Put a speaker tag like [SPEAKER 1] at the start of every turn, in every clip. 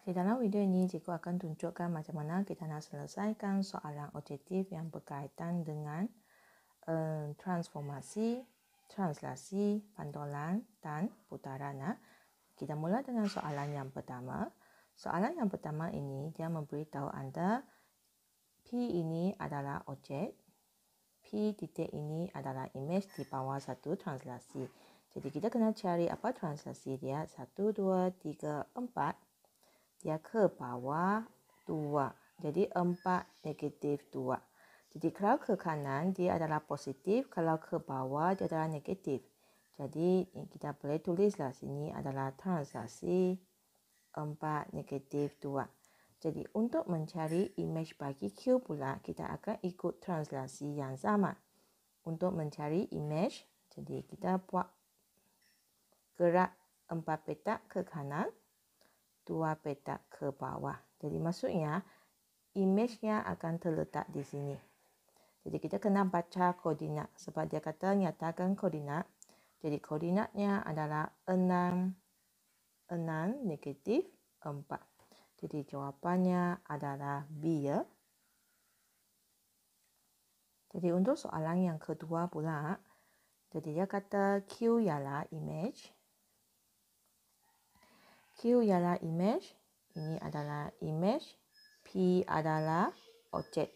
[SPEAKER 1] Okay, dalam video ini cikgu akan tunjukkan macam mana kita nak selesaikan soalan objektif yang berkaitan dengan transformasi, translasi, pantolan dan putaran. Kita mula dengan soalan yang pertama. Soalan yang pertama ini dia memberitahu anda P ini adalah objek, P titik ini adalah image di bawah satu translasi. Jadi kita kena cari apa translasi dia. 1, 2, 3, 4. Dia ke bawah 2. Jadi 4 negatif 2. Jadi kalau ke kanan dia adalah positif, kalau ke bawah dia adalah negatif. Jadi kita boleh tulislah sini adalah translasi 4 negatif 2. Jadi untuk mencari image bagi Q pula, kita akan ikut translasi yang sama. Untuk mencari image, jadi kita buat gerak 4 petak ke kanan, 2 petak ke bawah. Jadi maksudnya image-nya akan terletak di sini. Jadi kita kena baca koordinat sebab dia kata nyatakan koordinat. Jadi koordinatnya adalah 6 negatif 4. Jadi jawapannya adalah B ya. Jadi untuk soalan yang kedua pula, jadi dia kata Q ialah image. Q ialah image, ini adalah image, P adalah objek.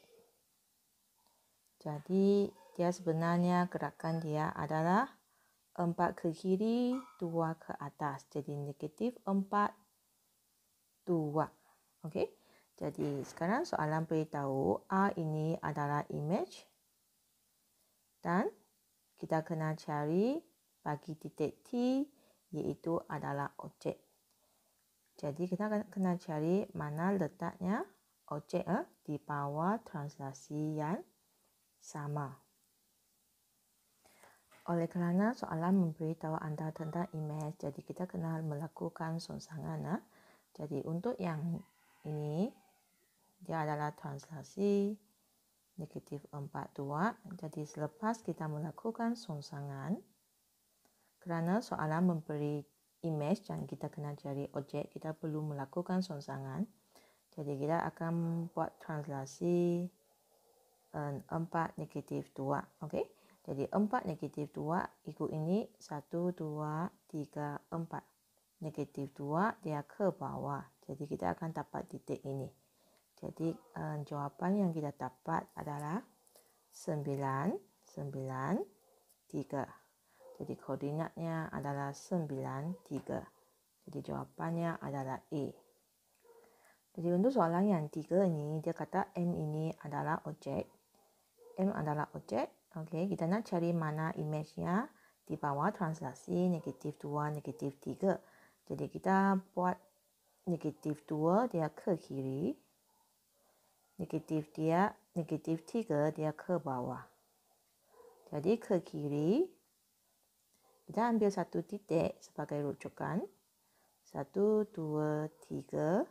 [SPEAKER 1] Jadi dia sebenarnya gerakan dia adalah 4 ke kiri, 2 ke atas. Jadi negatif 4, 2. Okey. Jadi sekarang soalan beritahu A ini adalah image dan kita kena cari bagi titik T iaitu adalah objek. Jadi kita kena cari mana letaknya objek di bawah translasi yang sama. Oleh kerana soalan memberitahu anda tentang image, jadi kita kena melakukan songsangan. Jadi untuk yang ini, dia adalah translasi negatif 4, 2. Jadi selepas kita melakukan songsangan, kerana soalan memberi image dan kita kena cari objek, kita perlu melakukan songsangan. Jadi kita akan buat translasi 4 negatif 2. Okey. Jadi 4 negatif 2 ikut ini 1, 2, 3, 4. Negatif 2 dia ke bawah. Jadi kita akan dapat titik ini. Jadi jawapan yang kita dapat adalah 9, 9, 3. Jadi koordinatnya adalah 9, 3. Jadi jawapannya adalah A. Jadi untuk soalan yang 3 ini, dia kata M ini adalah objek. M adalah objek. Okey, kita nak cari mana image-nya di bawah translasi negatif 2, negatif 3. Jadi kita buat negatif 2 dia ke kiri. Negatif 3 dia ke bawah. Jadi ke kiri, kita ambil satu titik sebagai rujukan. 1, 2, 3.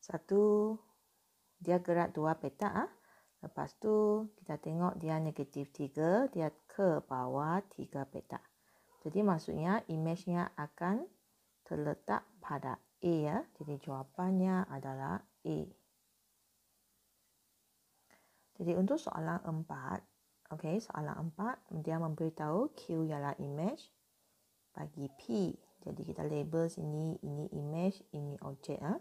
[SPEAKER 1] 1, dia gerak 2 petak. Lepas tu kita tengok dia negatif 3, dia ke bawah 3 petak. Jadi maksudnya image-nya akan terletak pada A ya. Jadi jawapannya adalah A. Jadi untuk soalan 4, okey, soalan 4 dia memberitahu Q ialah image bagi P. Jadi kita label sini ini image, ini objek ya.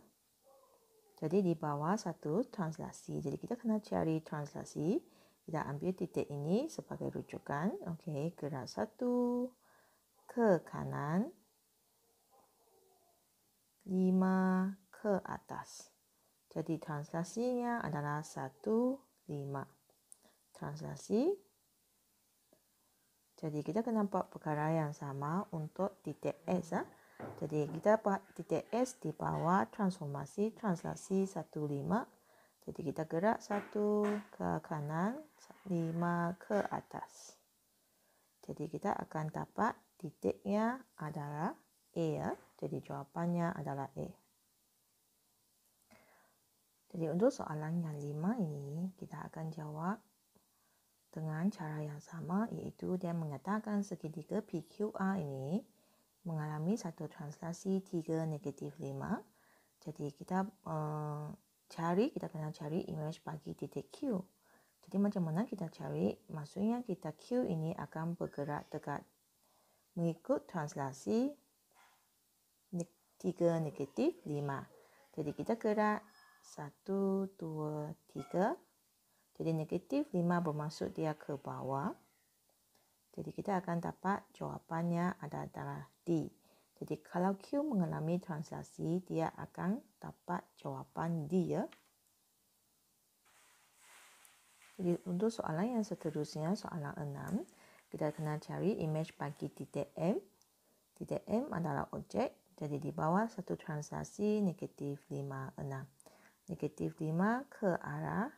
[SPEAKER 1] Jadi di bawah satu translasi. Jadi kita kena cari translasi. Kita ambil titik ini sebagai rujukan. Okey, gerak 1 ke kanan, 5 ke atas. Jadi translasinya adalah 1, 5. Translasi. Jadi kita kena buat perkara yang sama untuk titik S. Jadi kita buat titik S di bawah transformasi translasi 1, 5. Jadi kita gerak 1 ke kanan, 5 ke atas. Jadi kita akan dapat titiknya adalah A ya. Jadi jawapannya adalah A. Jadi untuk soalan yang 5 ini, kita akan jawab dengan cara yang sama, iaitu dia mengatakan segitiga PQR ini mengalami mengalami satu translasi 3 negatif 5. Jadi kita kena cari imej bagi titik Q. Jadi macam mana kita cari? Maksudnya kita Q ini akan bergerak dekat mengikut translasi 3 negatif 5. Jadi kita gerak 1, 2, 3. Jadi negatif 5 bermaksud dia ke bawah. Jadi kita akan dapat jawapannya adalah D. Jadi kalau Q mengalami translasi, dia akan dapat jawapan D ya. Jadi untuk soalan yang seterusnya, soalan 6, kita kena cari imej bagi titik M. Titik M adalah objek. Jadi di bawah satu translasi negatif 5, 6. Negatif 5 ke arah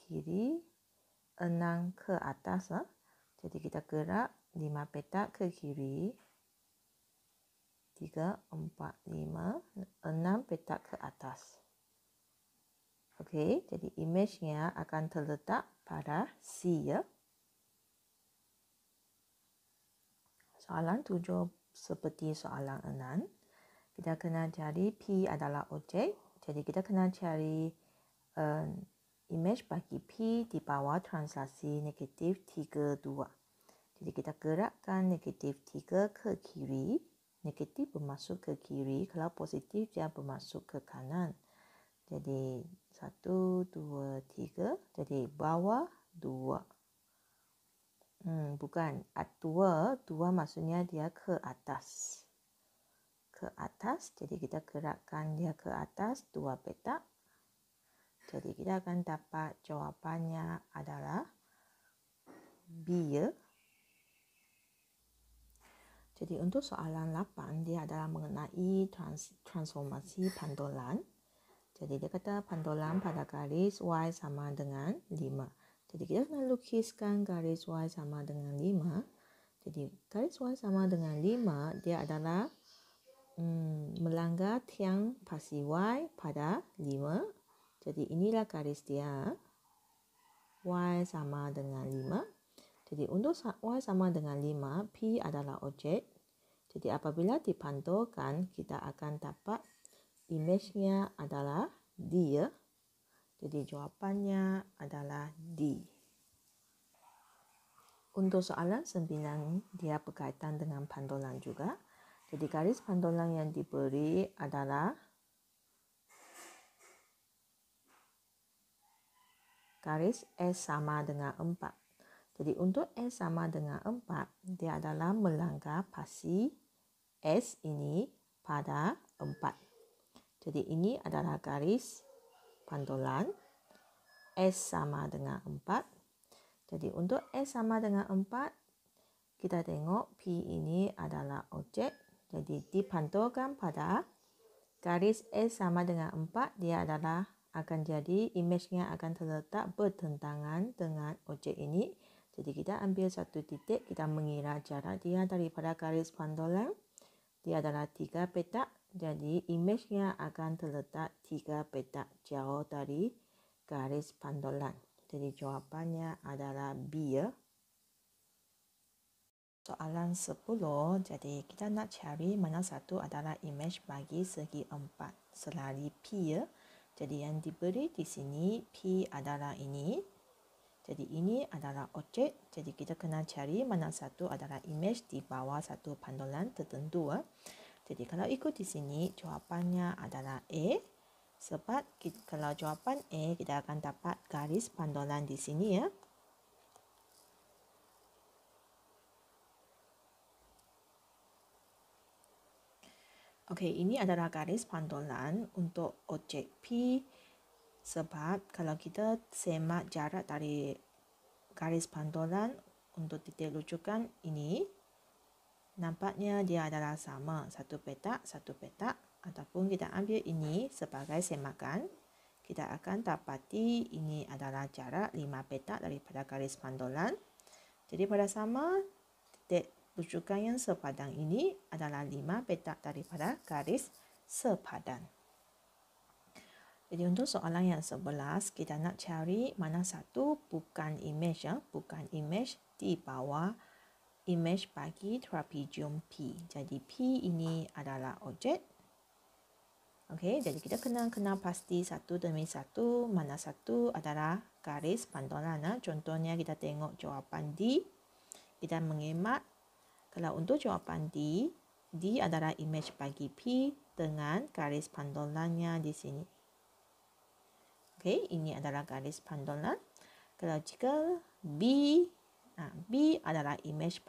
[SPEAKER 1] kiri, 6 ke atas. Jadi kita gerak 5 petak ke kiri, 3, 4, 5, 6 petak ke atas. Okey, jadi imejnya akan terletak pada C ya. Soalan 7 seperti soalan 6. Kita kena cari P adalah objek. Jadi kita kena cari imej bagi P di bawah translasi negatif 3, 2. Jadi kita gerakkan negatif 3 ke kiri. Negatif bermasuk ke kiri. Kalau positif dia bermasuk ke kanan. Jadi 1, 2, 3. Jadi bawah 2. Bukan. 2 maksudnya dia ke atas. Ke atas. Jadi kita gerakkan dia ke atas 2 petak. Jadi kita akan dapat jawapannya adalah B ya. Jadi untuk soalan 8, dia adalah mengenai transformasi pandolan. Jadi dia kata pandolan pada garis Y sama dengan 5. Jadi kita kena lukiskan garis Y sama dengan 5. Jadi garis Y sama dengan 5, dia adalah melanggar tiang pasi Y pada 5. Jadi inilah garis dia. Y sama dengan 5. Jadi untuk Y sama dengan 5, P adalah objek. Jadi apabila dipantulkan, kita akan dapat imejnya adalah D ya. Jadi jawapannya adalah D. Untuk soalan 9, dia berkaitan dengan pantulan juga. Jadi garis pantulan yang diberi adalah garis S sama dengan 4. Jadi untuk S sama dengan 4, dia adalah melanggar pasi S ini pada 4. Jadi ini adalah garis pantulan S sama dengan 4. Jadi untuk S sama dengan 4, kita tengok P ini adalah objek. Jadi dipantulkan pada garis S sama dengan 4, dia adalah akan jadi imejnya akan terletak bertentangan dengan objek ini. Jadi kita ambil satu titik, kita mengira jarak dia daripada garis pantulan. Dia adalah 3 petak. Jadi imejnya akan terletak 3 petak jauh dari garis pantulan. Jadi jawapannya adalah B ya. Soalan 10, jadi kita nak cari mana satu adalah imej bagi segi 4 selari P ya. Jadi yang diberi di sini P adalah ini. Jadi ini adalah objek. Jadi kita kena cari mana satu adalah imej di bawah satu pantulan tertentu. Jadi kalau ikut di sini jawapannya adalah A. Sebab kalau jawapan A, kita akan dapat garis pantulan di sini ya. Okey, ini adalah garis pantulan untuk objek P. Sebab kalau kita semak jarak dari garis pantulan untuk titik rujukan ini, nampaknya dia adalah sama, satu petak, satu petak. Ataupun kita ambil ini sebagai semakan, kita akan dapati ini adalah jarak 5 petak daripada garis pantulan. Jadi pada sama, titik rujukan yang sepadan ini adalah 5 petak daripada garis sepadan. Jadi untuk soalan yang 11, kita nak cari mana satu bukan imej ya, bukan imej di bawah imej bagi trapezium P. Jadi P ini adalah objek. Okey, jadi kita kena pasti satu demi satu mana satu adalah garis pantulan. Contohnya kita tengok jawapan D. Kita mengemat kalau untuk jawapan D adalah imej bagi P dengan garis pantulannya di sini. Okey, ini adalah garis pantulan. Kalau jika B adalah imej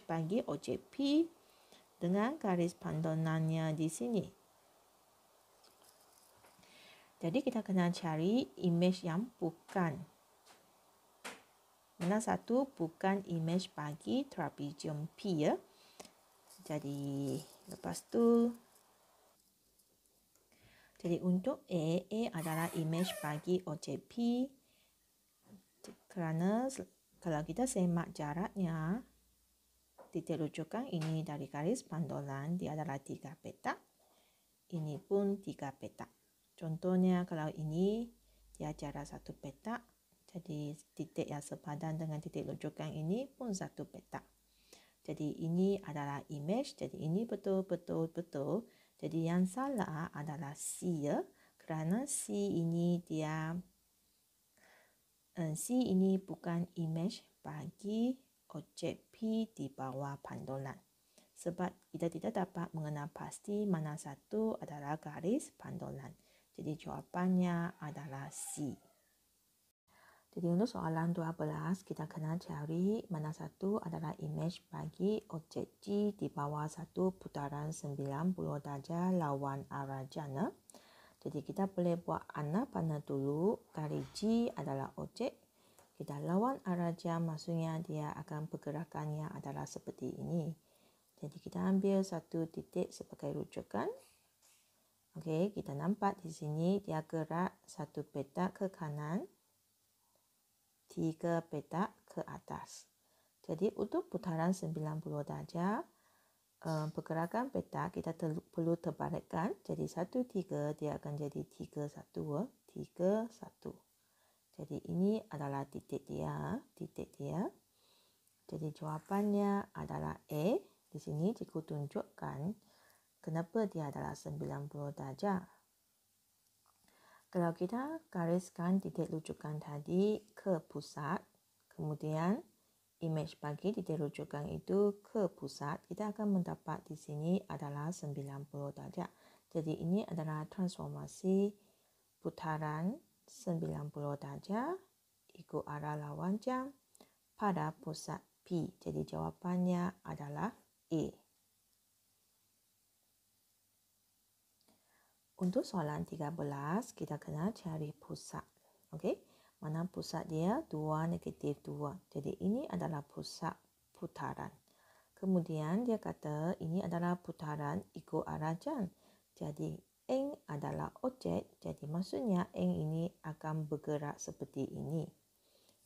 [SPEAKER 1] bagi objek P dengan garis pantulannya di sini. Jadi kita kena cari imej yang bukan. Mana satu bukan imej bagi trapezium P ya. Jadi lepas tu, jadi untuk A adalah imej bagi objek P kerana kalau kita semak jaraknya, titik rujukan ini dari garis pantulan dia adalah 3 petak. Ini pun 3 petak. Contohnya kalau ini dia jarak 1 petak, jadi titik yang sepadan dengan titik rujukan ini pun 1 petak. Jadi ini adalah imej, jadi ini betul. Jadi yang salah adalah C ya, kerana C ini bukan imej bagi objek P di bawah pantulan. Sebab kita tidak dapat mengenal pasti mana satu adalah garis pantulan. Jadi jawapannya adalah C. Jadi untuk soalan 12, kita kena cari mana satu adalah imej bagi objek G di bawah satu putaran 90 darjah lawan arah jana. Jadi kita boleh buat anak panah dulu. Garis G adalah objek. Kita lawan arah jam, maksudnya dia akan pergerakannya adalah seperti ini. Jadi kita ambil satu titik sebagai rujukan. Okey, kita nampak di sini dia gerak 1 petak ke kanan, 3 petak ke atas. Jadi untuk putaran 90 darjah, pergerakan petak kita perlu terbalikkan. Jadi 1, 3 dia akan jadi 3, 1, 3, 1. Jadi ini adalah titik dia. Jadi jawapannya adalah A. Di sini cikgu tunjukkan kenapa dia adalah 90 darjah. Kalau kita gariskan titik rujukan tadi ke pusat, kemudian imej bagi titik rujukan itu ke pusat, kita akan mendapat di sini adalah 90 darjah. Jadi ini adalah transformasi putaran 90 darjah ikut arah lawan jam pada pusat P. Jadi jawapannya adalah A. Untuk soalan 13, kita kena cari pusat. Okey, mana pusat dia? 2, -2. Jadi ini adalah pusat putaran. Kemudian dia kata ini adalah putaran ikut arah jam. Jadi N adalah objek, jadi maksudnya N ini akan bergerak seperti ini.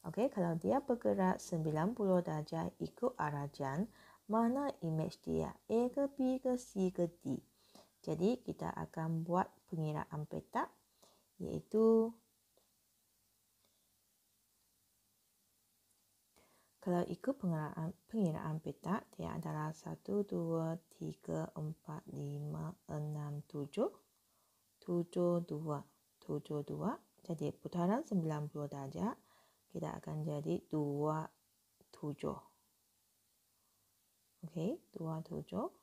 [SPEAKER 1] Okey, kalau dia bergerak 90 darjah ikut arah jam, mana imej dia? A ke B ke C ke D? Jadi kita akan buat pengiraan petak, iaitu kalau ikut pengiraan petak, dia adalah 1, 2, 3, 4, 5, 6, 7, 2. Jadi putaran 90 darjah, kita akan jadi 2, 7. Okey, 2, 7.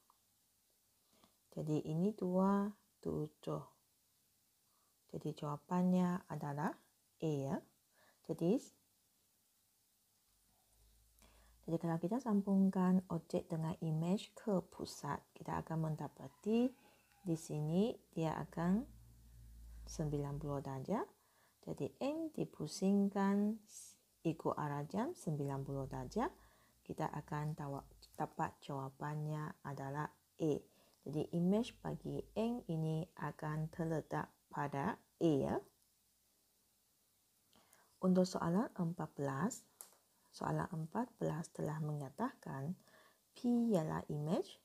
[SPEAKER 1] Jadi ini 2, 7. Jadi jawapannya adalah A ya. Jadi kalau kita sambungkan objek dengan imej ke pusat, kita akan mendapati di sini dia akan 90 darjah. Jadi N dipusingkan ikut arah jam 90 darjah. Kita akan dapat jawapannya adalah A. Jadi imej bagi N ini akan terletak pada A ya. Untuk soalan 14, telah menyatakan P ialah imej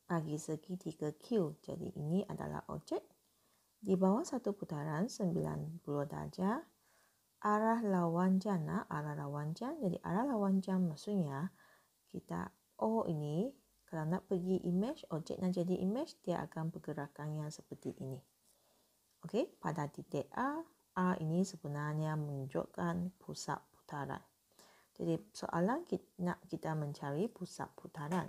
[SPEAKER 1] bagi segitiga Q. Jadi ini adalah objek. Di bawah satu putaran 90 darjah arah lawan jam. Arah lawan jam. Jadi arah lawan jam maksudnya kita ini kalau nak pergi image, objek nak jadi image, dia akan pergerakan yang seperti ini. Okey, pada titik A ini sebenarnya menunjukkan pusat putaran. Jadi soalan nak kita mencari pusat putaran.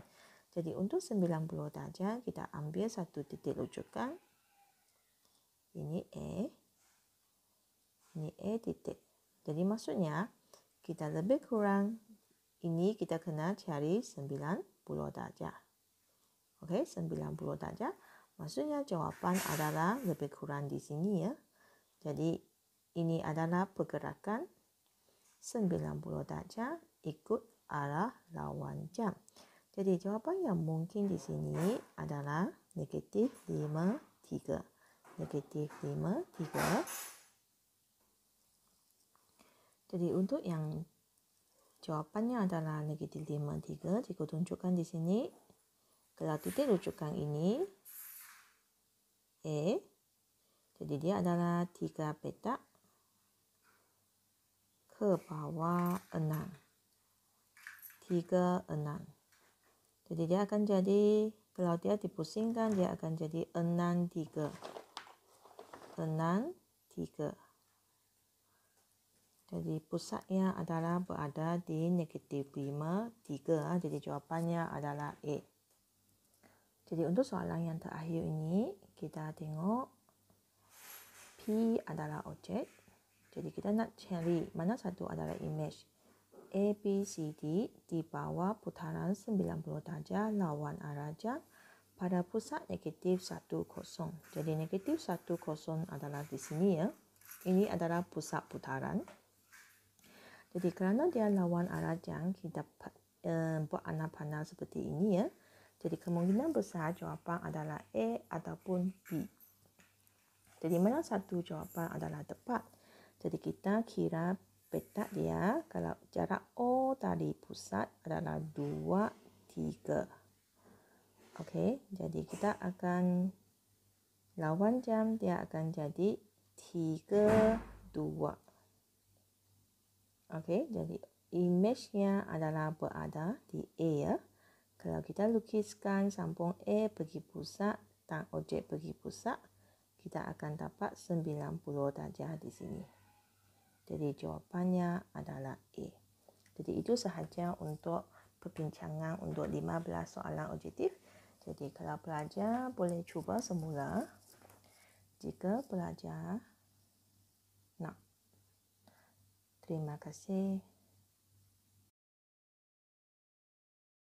[SPEAKER 1] Jadi untuk 90 darjah kita ambil satu titik rujukan. Ini A titik. Jadi maksudnya kita lebih kurang ini kita kena cari 90 darjah. Okey, 90 darjah. Maksudnya jawapan adalah lebih kurang di sini ya. Jadi ini adalah pergerakan 90 darjah ikut arah lawan jam. Jadi jawapan yang mungkin di sini adalah negatif 53. Negatif 53. Jadi untuk yang jawapannya adalah negatif 53, jika tunjukkan di sini, kalau titik rujukan ini A, jadi dia adalah 3 petak ke bawah 6. 3, 6. Jadi dia akan jadi, kalau dia dipusingkan, dia akan jadi 6, 3. 6, 3. Jadi pusatnya adalah berada di negatif 5, 3. Jadi jawapannya adalah A. Jadi untuk soalan yang terakhir ini, kita tengok P adalah objek. Jadi kita nak cari mana satu adalah image. A, B, C, D di bawah putaran 90 darjah lawan arah jam pada pusat negatif 10. Jadi negatif 10 adalah di sini ya. Ini adalah pusat putaran. Jadi kerana dia lawan arah jam, kita buat panah seperti ini ya. Jadi kemungkinan besar jawapan adalah A ataupun B. Jadi mana satu jawapan adalah tepat. Jadi kita kira petak dia, kalau jarak O dari pusat adalah 2, 3. Okey, jadi kita akan lawan jam, dia akan jadi 3, 2. Okey, jadi image-nya adalah berada di A ya. Kalau kita lukiskan sambung A pergi pusat dan objek pergi pusat, kita akan dapat 90 darjah di sini. Jadi jawapannya adalah A. Jadi itu sahaja untuk perbincangan untuk 15 soalan objektif. Jadi kalau pelajar boleh cuba semula. Jika pelajar nak. Terima kasih.